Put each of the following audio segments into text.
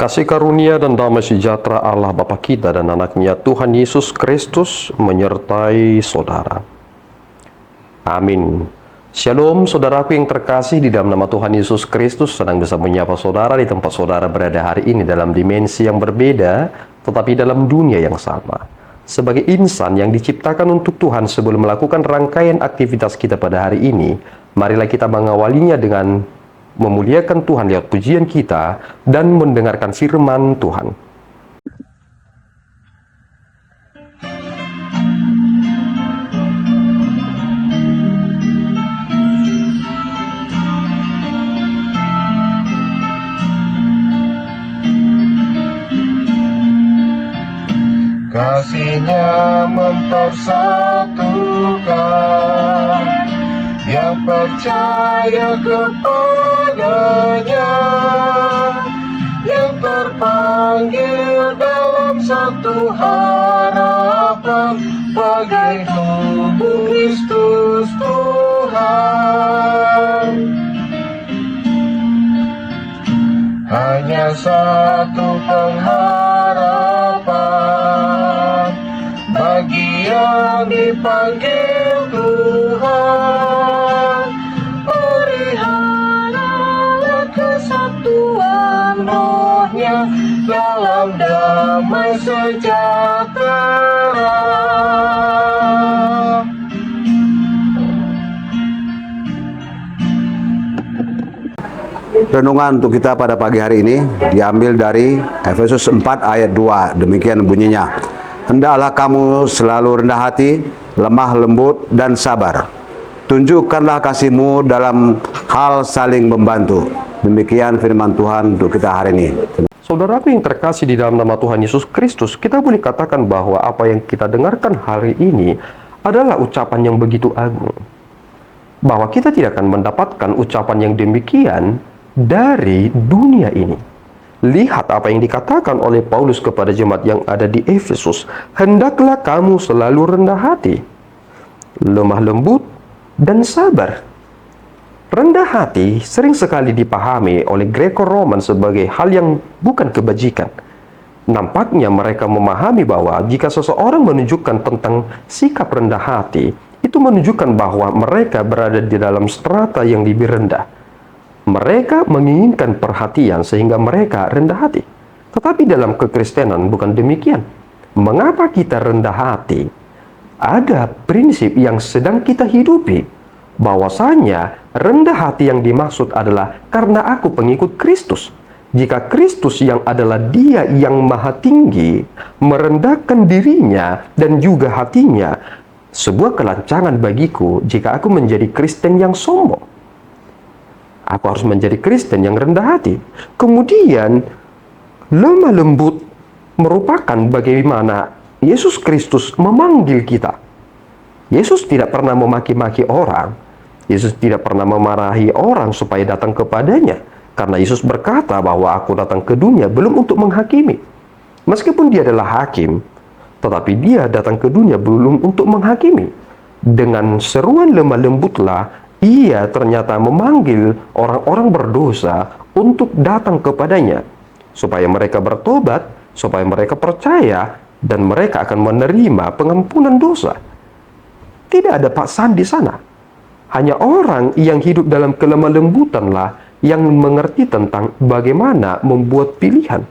Kasih karunia dan damai sejahtera Allah Bapa kita dan anaknya Tuhan Yesus Kristus menyertai saudara. Amin. Shalom saudaraku yang terkasih, di dalam nama Tuhan Yesus Kristus senang bisa menyapa saudara di tempat saudara berada hari ini dalam dimensi yang berbeda, tetapi dalam dunia yang sama. Sebagai insan yang diciptakan untuk Tuhan, sebelum melakukan rangkaian aktivitas kita pada hari ini, marilah kita mengawalinya dengan memuliakan Tuhan lewat pujian kita dan mendengarkan firman Tuhan. Kasih-Nya mempersatukan yang percaya kepadanya, yang terpanggil dalam satu harapan bagai tubuh Kristus Tuhan. Hanya satu pengharapan bagi yang dipanggil Tuhan, pelihara kesatuan rohnya dalam damai sejahtera. Renungan untuk kita pada pagi hari ini diambil dari Efesus 4 ayat 2. Demikian bunyinya: Hendaklah kamu selalu rendah hati, lemah lembut, dan sabar. Tunjukkanlah kasih-Mu dalam hal saling membantu. Demikian firman Tuhan untuk kita hari ini. Saudaraku yang terkasih di dalam nama Tuhan Yesus Kristus, kita boleh katakan bahwa apa yang kita dengarkan hari ini adalah ucapan yang begitu agung. Bahwa kita tidak akan mendapatkan ucapan yang demikian dari dunia ini. Lihat apa yang dikatakan oleh Paulus kepada jemaat yang ada di Efesus. Hendaklah kamu selalu rendah hati, lemah lembut, dan sabar. Rendah hati sering sekali dipahami oleh Greco-Roman sebagai hal yang bukan kebajikan. Nampaknya mereka memahami bahwa jika seseorang menunjukkan tentang sikap rendah hati, itu menunjukkan bahwa mereka berada di dalam strata yang lebih rendah. Mereka menginginkan perhatian sehingga mereka rendah hati. Tetapi dalam kekristenan bukan demikian. Mengapa kita rendah hati? Ada prinsip yang sedang kita hidupi, bahwasanya rendah hati yang dimaksud adalah karena aku pengikut Kristus. Jika Kristus yang adalah Dia yang maha tinggi merendahkan dirinya dan juga hatinya, sebuah kelancangan bagiku jika aku menjadi Kristen yang sombong. Aku harus menjadi Kristen yang rendah hati. Kemudian, lemah lembut merupakan bagaimana Yesus Kristus memanggil kita. Yesus tidak pernah memaki-maki orang. Yesus tidak pernah memarahi orang supaya datang kepadanya. Karena Yesus berkata bahwa aku datang ke dunia belum untuk menghakimi. Meskipun Dia adalah hakim, tetapi Dia datang ke dunia belum untuk menghakimi. Dengan seruan lemah lembutlah Ia ternyata memanggil orang-orang berdosa untuk datang kepadanya, supaya mereka bertobat, supaya mereka percaya, dan mereka akan menerima pengampunan dosa. Tidak ada paksaan di sana. Hanya orang yang hidup dalam kelemah lembutanlah yang mengerti tentang bagaimana membuat pilihan.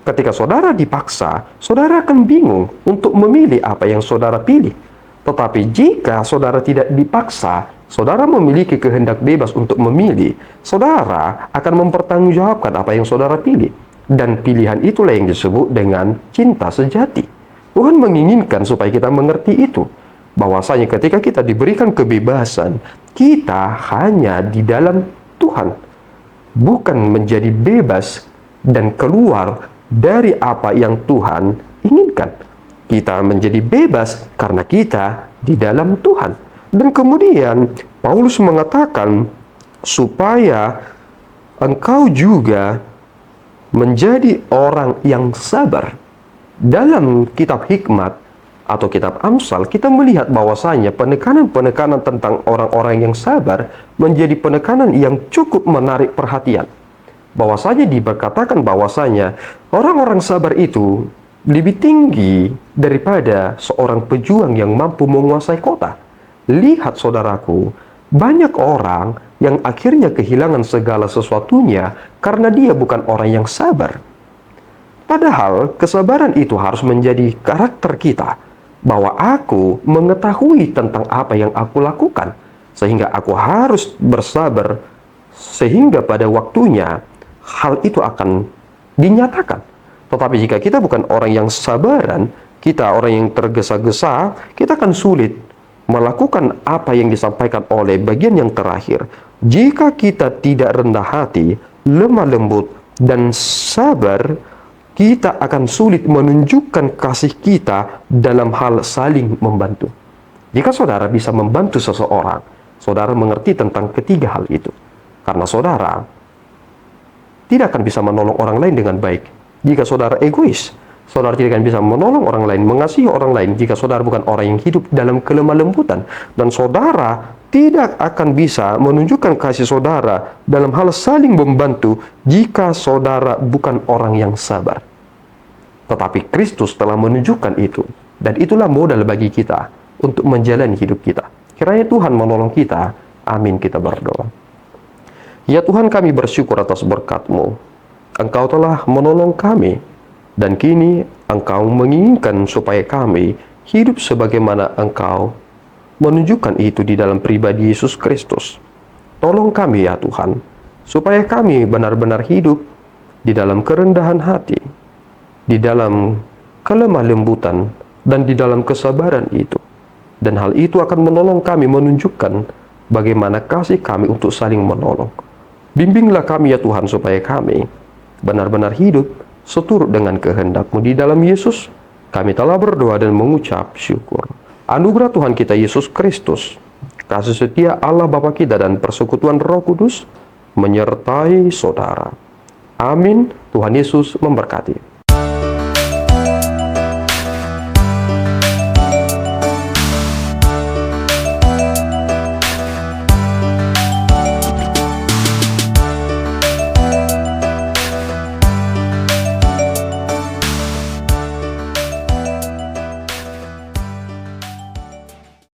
Ketika saudara dipaksa, saudara akan bingung untuk memilih apa yang saudara pilih. Tetapi jika saudara tidak dipaksa, saudara memiliki kehendak bebas untuk memilih, saudara akan mempertanggungjawabkan apa yang saudara pilih. Dan pilihan itulah yang disebut dengan cinta sejati. Tuhan menginginkan supaya kita mengerti itu, bahwasanya ketika kita diberikan kebebasan, kita hanya di dalam Tuhan, bukan menjadi bebas dan keluar dari apa yang Tuhan inginkan. Kita menjadi bebas karena kita di dalam Tuhan. Dan kemudian Paulus mengatakan supaya engkau juga menjadi orang yang sabar. Dalam kitab Hikmat atau kitab Amsal, kita melihat bahwasanya penekanan-penekanan tentang orang-orang yang sabar menjadi penekanan yang cukup menarik perhatian. bahwasanya diberkatakan bahwasanya orang-orang sabar itu lebih tinggi daripada seorang pejuang yang mampu menguasai kota. Lihat saudaraku, banyak orang yang akhirnya kehilangan segala sesuatunya karena dia bukan orang yang sabar. Padahal kesabaran itu harus menjadi karakter kita, bahwa aku mengetahui tentang apa yang aku lakukan, sehingga aku harus bersabar, sehingga pada waktunya hal itu akan dinyatakan. Tetapi jika kita bukan orang yang sabaran, kita orang yang tergesa-gesa, kita akan sulit melakukan apa yang disampaikan oleh bagian yang terakhir. Jika kita tidak rendah hati, lemah lembut, dan sabar, kita akan sulit menunjukkan kasih kita dalam hal saling membantu. Jika saudara bisa membantu seseorang, saudara mengerti tentang ketiga hal itu. Karena saudara tidak akan bisa menolong orang lain dengan baik jika saudara egois. Saudara tidak akan bisa menolong orang lain, mengasihi orang lain jika saudara bukan orang yang hidup dalam kelemah lembutan. Dan saudara tidak akan bisa menunjukkan kasih saudara dalam hal saling membantu jika saudara bukan orang yang sabar. Tetapi Kristus telah menunjukkan itu, dan itulah modal bagi kita untuk menjalani hidup kita. Kiranya Tuhan menolong kita. Amin, kita berdoa. Ya Tuhan, kami bersyukur atas berkat-Mu. Engkau telah menolong kami, dan kini Engkau menginginkan supaya kami hidup sebagaimana Engkau menunjukkan itu di dalam pribadi Yesus Kristus. Tolong kami ya Tuhan, supaya kami benar-benar hidup di dalam kerendahan hati, di dalam kelemah lembutan, dan di dalam kesabaran itu. Dan hal itu akan menolong kami menunjukkan bagaimana kasih kami untuk saling menolong. Bimbinglah kami ya Tuhan, supaya kami benar-benar hidup seturut dengan kehendak-Mu. Di dalam Yesus, kami telah berdoa dan mengucap syukur. Anugerah Tuhan kita Yesus Kristus, kasih setia Allah Bapa kita, dan persekutuan Roh Kudus menyertai saudara. Amin. Tuhan Yesus memberkati.